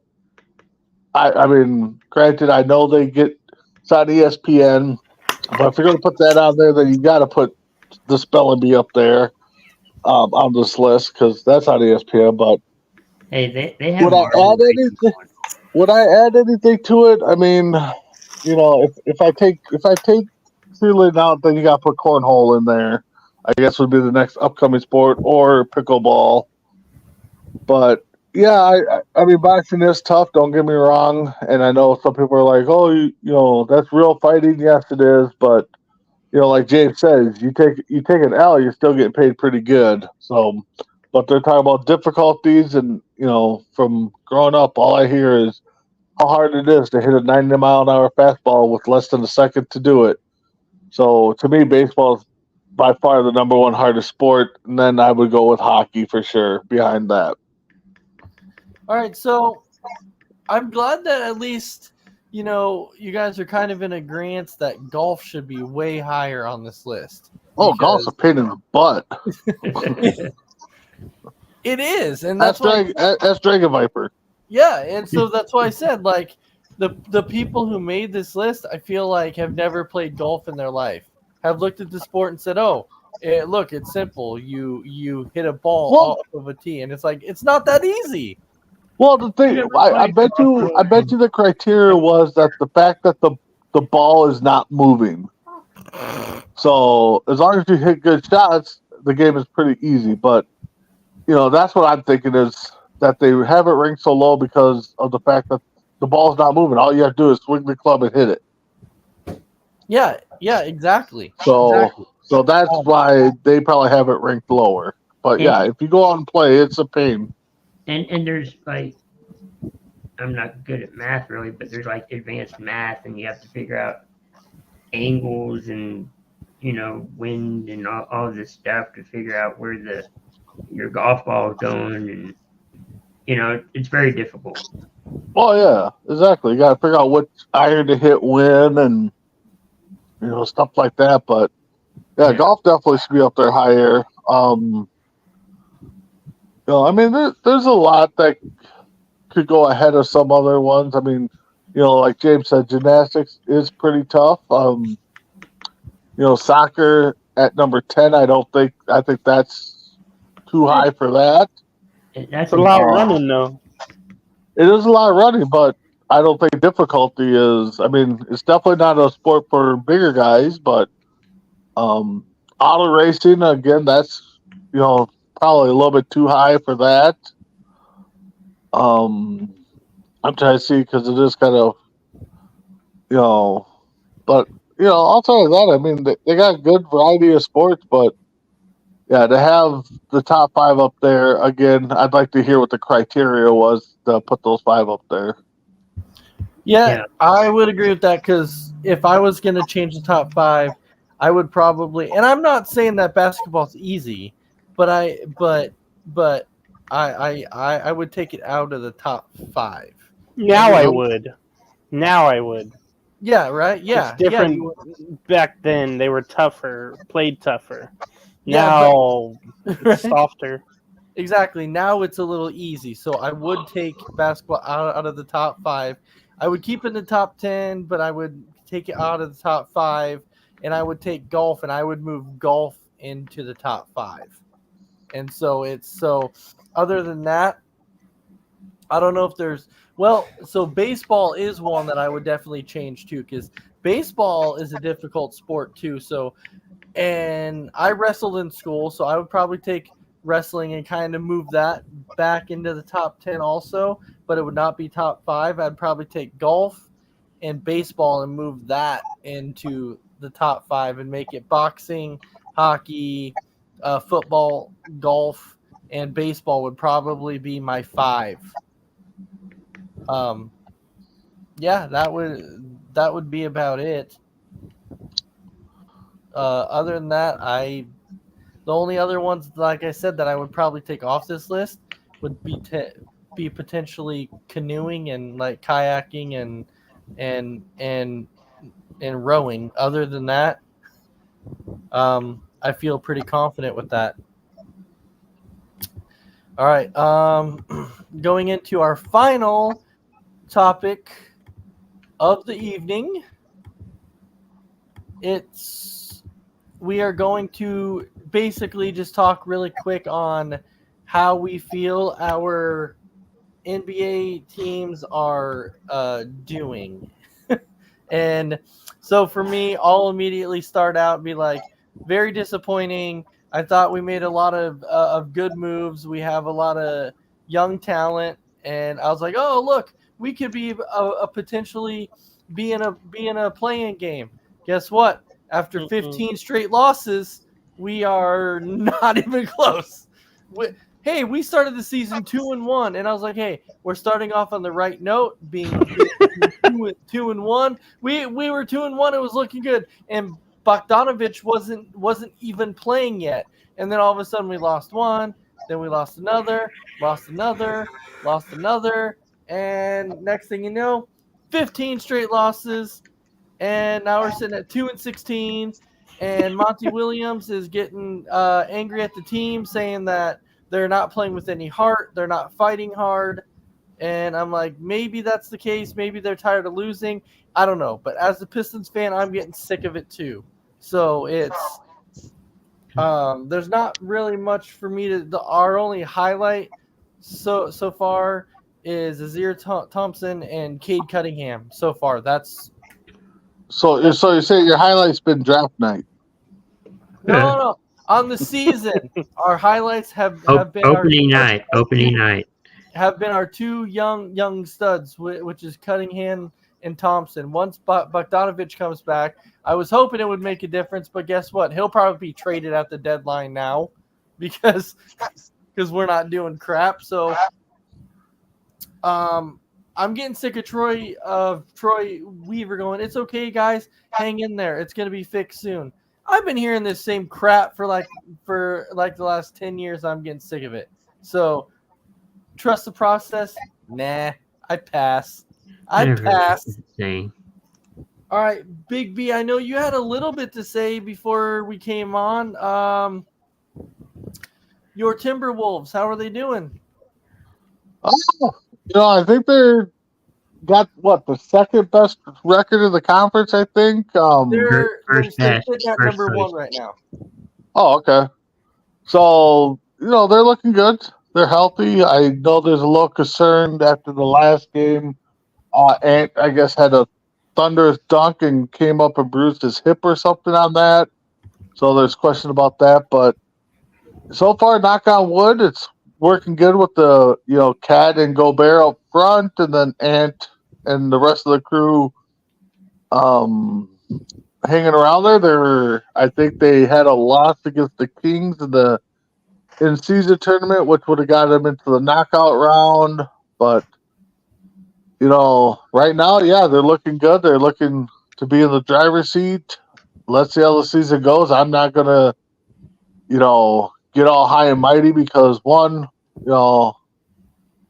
I mean, granted, I know it's on ESPN, but if you're going to put that on there, then you got to put the spelling bee up there on this list because that's on ESPN. But Hey, they have would I add anything? Would I add anything to it? I mean, if I take cheerleading out, then you got to put cornhole in there. I guess would be the next upcoming sport or pickleball. But yeah, I mean, boxing is tough. Don't get me wrong, and I know some people are like, "Oh, that's real fighting." Yes, it is, but like James says, you take an L, you're still getting paid pretty good. So, but they're talking about difficulties, and from growing up, all I hear is how hard it is to hit a 90-mile-an-hour fastball with less than a second to do it. So to me, baseball is by far the number one hardest sport, and then I would go with hockey for sure behind that. All right, so I'm glad that at least you guys are kind of in agreement that golf should be way higher on this list. Oh, golf's a pain in the butt. It is, and that's Dragon Viper. Yeah, and so that's why I said like the people who made this list, I feel like have never played golf in their life, have looked at the sport and said, "Oh, look, it's simple. You hit a ball off of a tee, and it's like it's not that easy." Well, the thing I bet you the criteria was that the fact that the ball is not moving. So as long as you hit good shots, the game is pretty easy. But that's what I'm thinking is that they have it ranked so low because of the fact that the ball's not moving. All you have to do is swing the club and hit it. Yeah, exactly. So that's why they probably have it ranked lower. But yeah, if you go out and play, it's a pain. And there's like, I'm not good at math really, but there's like advanced math, and you have to figure out angles and wind and all this stuff to figure out where your golf ball is going, and it's very difficult. Oh yeah, exactly. You got to figure out which iron to hit when, and stuff like that. But yeah, golf definitely should be up there higher. I mean, there's a lot that could go ahead of some other ones. I mean, like James said, gymnastics is pretty tough. Soccer at number 10, I think that's too high for that. That's a lot of running, though. It is a lot of running, but I don't think difficulty is. I mean, it's definitely not a sport for bigger guys, but auto racing, again, that's, probably a little bit too high for that. I'm trying to see because it is kind of, but I'll tell you that. I mean, they got a good variety of sports, but yeah, to have the top 5 up there again, I'd like to hear what the criteria was to put those 5 up there. Yeah, I would agree with that because if I was going to change the top 5, I would probably, and I'm not saying that basketball's easy, but I would take it out of the top 5. Now I would. Yeah, right? Yeah. It's different. Back then, they were tougher, played tougher. Now, it's softer. Exactly. Now it's a little easy. So I would take basketball out of the top 5. I would keep it in the top 10, but I would take it out of the top 5, and I would take golf, and I would move golf into the top 5. And so other than that, I don't know if there's so baseball is one that I would definitely change too, because baseball is a difficult sport too. So, and I wrestled in school, so I would probably take wrestling and kind of move that back into the top 10 also, but it would not be top 5. I'd probably take golf and baseball and move that into the top 5 and make it boxing, hockey, football, golf, and baseball would probably be my 5. Yeah, that would be about it. Other than that, the only other ones, like I said, that I would probably take off this list would be potentially canoeing and like kayaking and rowing. Other than that, I feel pretty confident with that. All right, going into our final topic of the evening, we are going to basically just talk really quick on how we feel our NBA teams are doing. And so for me, I'll immediately start out and be like, very disappointing. I thought we made a lot of good moves. We have a lot of young talent, and I was like, oh look, we could be a potentially be in a playing game. Guess what? After 15 straight losses, we are not even close. We started the season 2-1, and I was like, hey, we're starting off on the right note, being 2-1. We were 2-1. It was looking good, and Bogdanovich wasn't even playing yet. And then all of a sudden we lost one, then we lost another, and next thing you know, 15 straight losses, and now we're sitting at 2-16. And Monty Williams is getting angry at the team, saying that they're not playing with any heart, they're not fighting hard. And I'm like, maybe that's the case. Maybe they're tired of losing. I don't know. But as a Pistons fan, I'm getting sick of it too. So it's there's not really much for me to. Our only highlight so far is Azir Thompson and Cade Cunningham. So far, that's. So you say your highlight's been draft night? No. On the season, our highlights have been opening night. Have been our two young studs, which is Cunningham and Thompson. Once Bogdanovich comes back, I was hoping it would make a difference, but guess what? He'll probably be traded at the deadline now because we're not doing crap. So I'm getting sick of Troy Weaver going, it's okay, guys. Hang in there. It's going to be fixed soon. I've been hearing this same crap for like the last 10 years. I'm getting sick of it. So trust the process? Nah, I pass. I pass. All right, Big B, I know you had a little bit to say before we came on. Your Timberwolves, how are they doing? I think they're got the second best record in the conference. I think they're sitting at number 1 right now. Oh, okay. So they're looking good. They're healthy. I know there's a little concern after the last game. Ant, I guess, had a thunderous dunk and came up and bruised his hip or something on that. So there's question about that. But so far, knock on wood, it's working good with the Cat and Gobert up front, and then Ant and the rest of the crew hanging around there. I think they had a loss against the Kings in the in-season tournament, which would have got them into the knockout round. But right now, yeah, they're looking good. They're looking to be in the driver's seat. Let's see how the season goes. I'm not gonna, get all high and mighty because one,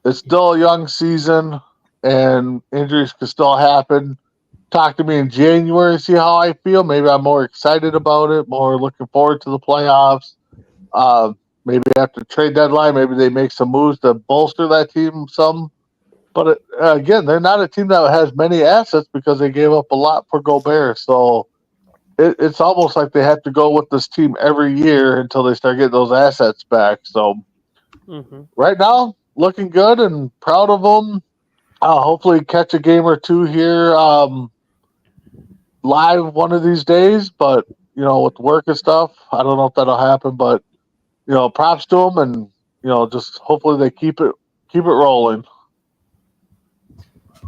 it's still a young season and injuries can still happen. Talk to me in January, see how I feel. Maybe I'm more excited about it, more looking forward to the playoffs. maybe after trade deadline, maybe they make some moves to bolster that team some. But again, they're not a team that has many assets because they gave up a lot for Gobert. So it's almost like they have to go with this team every year until they start getting those assets back. So right now, looking good and proud of them. I'll hopefully catch a game or two here live one of these days. But, with work and stuff, I don't know if that'll happen. But, props to them and, just hopefully they keep it rolling.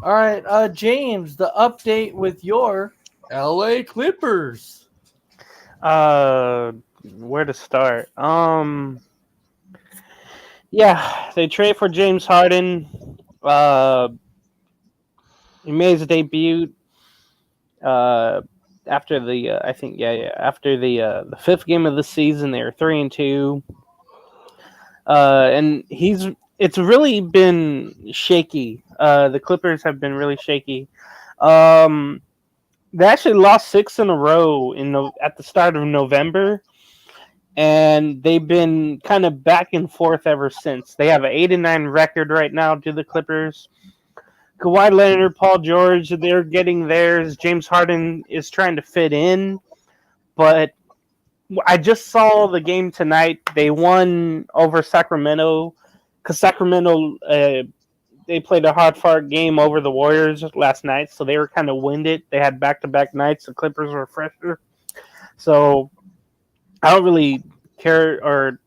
All right, James, the update with your LA Clippers. Where to start? Yeah, they trade for James Harden. He made his debut after the after the fifth game of the season. They were 3-2, and it's really been shaky. The Clippers have been really shaky. They actually lost 6 in a row at the start of November, and they've been kind of back and forth ever since. They have an 8-9 record right now to the Clippers. Kawhi Leonard, Paul George, they're getting theirs. James Harden is trying to fit in, but I just saw the game tonight. They won over Sacramento because Sacramento they played a hard-fought game over the Warriors last night, so they were kind of winded. They had back-to-back nights. The Clippers were fresher. So I don't really care or,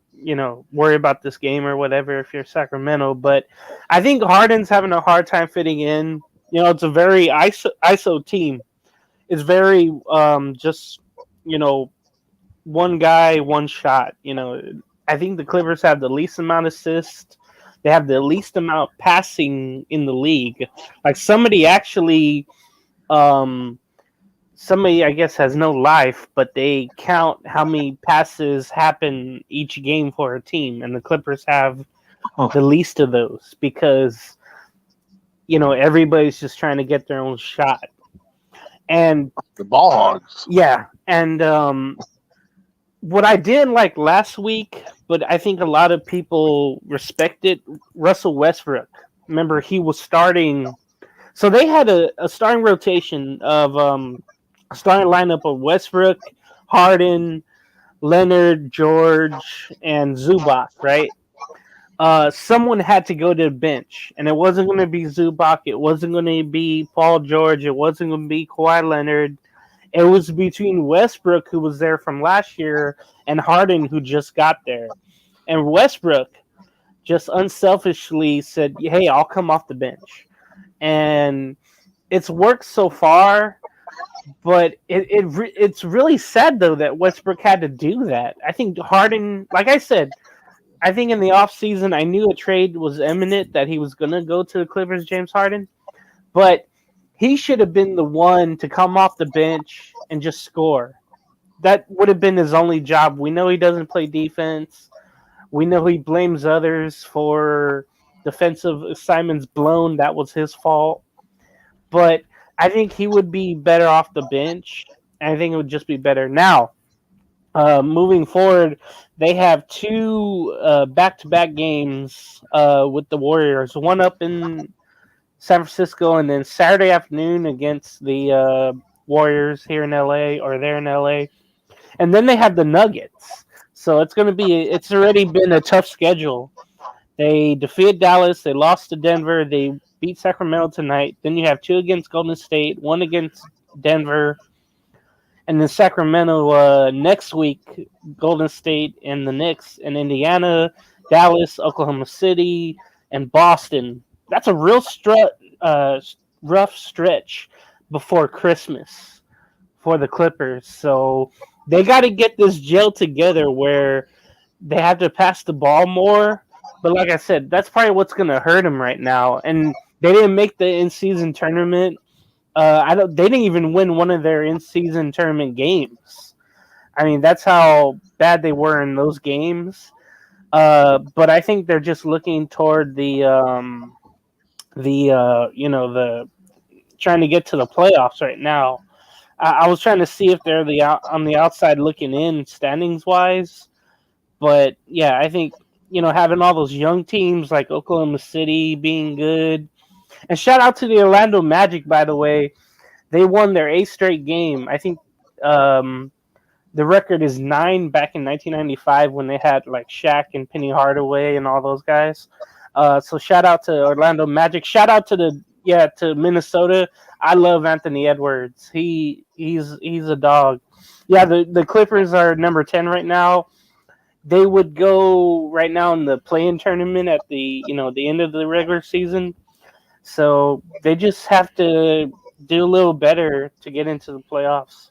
worry about this game or whatever if you're Sacramento. But I think Harden's having a hard time fitting in. It's a very ISO team. It's very just, one guy, one shot. I think the Clippers have the least amount of assists. They have the least amount passing in the league. Like somebody actually, somebody I guess has no life, but they count how many passes happen each game for a team, and the Clippers have the least of those because everybody's just trying to get their own shot. And the ball hogs. Yeah, and what I didn't like last week, but I think a lot of people respected Russell Westbrook. Remember, he was starting. So they had a starting rotation of a starting lineup of Westbrook, Harden, Leonard, George, and Zubac, right? Someone had to go to the bench, and it wasn't going to be Zubac. It wasn't going to be Paul George. It wasn't going to be Kawhi Leonard. It was between Westbrook, who was there from last year, and Harden, who just got there. And Westbrook just unselfishly said, hey, I'll come off the bench. And it's worked so far, but it's really sad, though, that Westbrook had to do that. I think Harden, like I said, I think in the offseason, I knew a trade was imminent, that he was going to go to the Clippers, James Harden. But he should have been the one to come off the bench and just score. That would have been his only job. We know he doesn't play defense. We know he blames others for defensive assignments blown. That was his fault. But I think he would be better off the bench. I think it would just be better. Now, moving forward, they have 2 back-to-back games with the Warriors. One up in San Francisco, and then Saturday afternoon against the Warriors here in LA, or there in LA. And then they have the Nuggets. So it's already been a tough schedule. They defeated Dallas, they lost to Denver, they beat Sacramento tonight. Then you have 2 against Golden State, 1 against Denver, and then Sacramento next week, Golden State and the Knicks, and Indiana, Dallas, Oklahoma City, and Boston. That's a real rough stretch before Christmas for the Clippers. So they got to get this gel together where they have to pass the ball more. But like I said, that's probably what's going to hurt them right now. And they didn't make the in-season tournament. They didn't even win one of their in-season tournament games. I mean, that's how bad they were in those games. But I think they're just looking toward the trying to get to the playoffs right now. I was trying to see if they're on the outside looking in standings wise, But yeah, I think having all those young teams like Oklahoma City being good, and shout out to the Orlando Magic, by the way. They won their eighth straight game. I think the record is 9 back in 1995 when they had like Shaq and Penny Hardaway and all those guys. So shout out to Orlando Magic. Shout out to Minnesota. I love Anthony Edwards. He's a dog. Yeah, the Clippers are number 10 right now. They would go right now in the play-in tournament at the end of the regular season. So they just have to do a little better to get into the playoffs.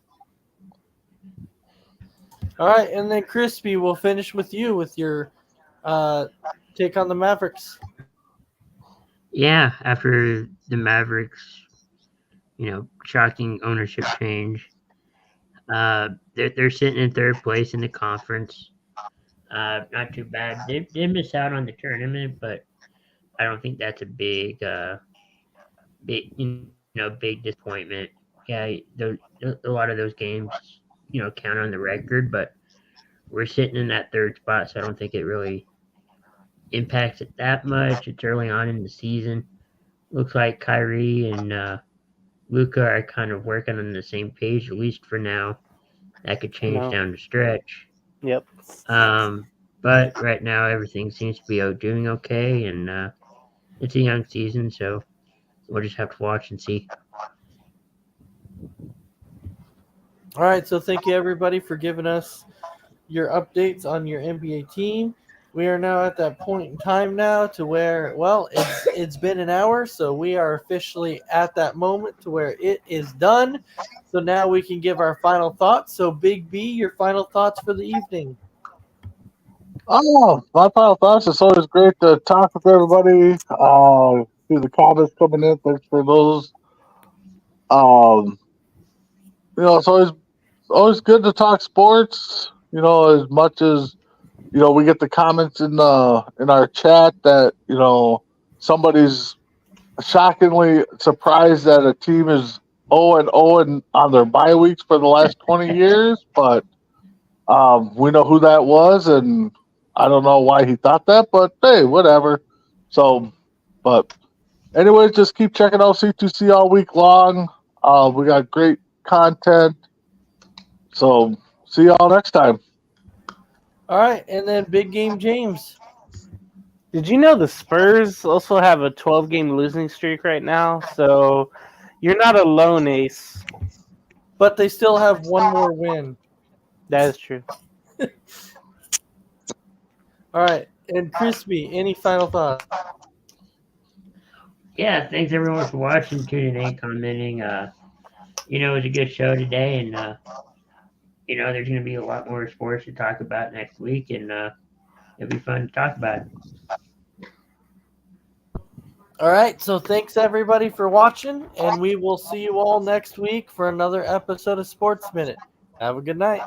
All right, and then Crispy, we'll finish with you with your take on the Mavericks. Yeah, after the Mavericks, shocking ownership change, they're sitting in third place in the conference. Not too bad. They did miss out on the tournament, but I don't think that's a big disappointment. Yeah, a lot of those games, count on the record, but we're sitting in that third spot, so I don't think it really impacts it that much. It's early on in the season. Looks like Kyrie and Luka are kind of working on the same page, at least for now. That could change down the stretch. Yep. But right now everything seems to be doing okay, and it's a young season, so we'll just have to watch and see. All right, so thank you everybody for giving us your updates on your NBA team. We are now at that point in time now to where, well, it's been an hour, so we are officially at that moment to where it is done. So now we can give our final thoughts. So Big B, your final thoughts for the evening. Oh, my final thoughts. It's always great to talk with everybody. See the comments coming in. Thanks for those. It's always good to talk sports. As much as we get the comments in our chat that somebody's shockingly surprised that a team is 0-0 on their bye weeks for the last 20 years, but we know who that was, and I don't know why he thought that, but hey, whatever. So, but anyways, just keep checking out C2C all week long. We got great content. So, see y'all next time. All right, and then Big Game James. Did you know the Spurs also have a 12-game losing streak right now? So you're not alone, Ace. But they still have one more win. That is true. All right, and Crispy, any final thoughts? Yeah, thanks everyone for watching, tuning in, commenting. It was a good show today, and there's going to be a lot more sports to talk about next week, and it'll be fun to talk about. All right, so thanks everybody for watching, and we will see you all next week for another episode of Sports Minute. Have a good night.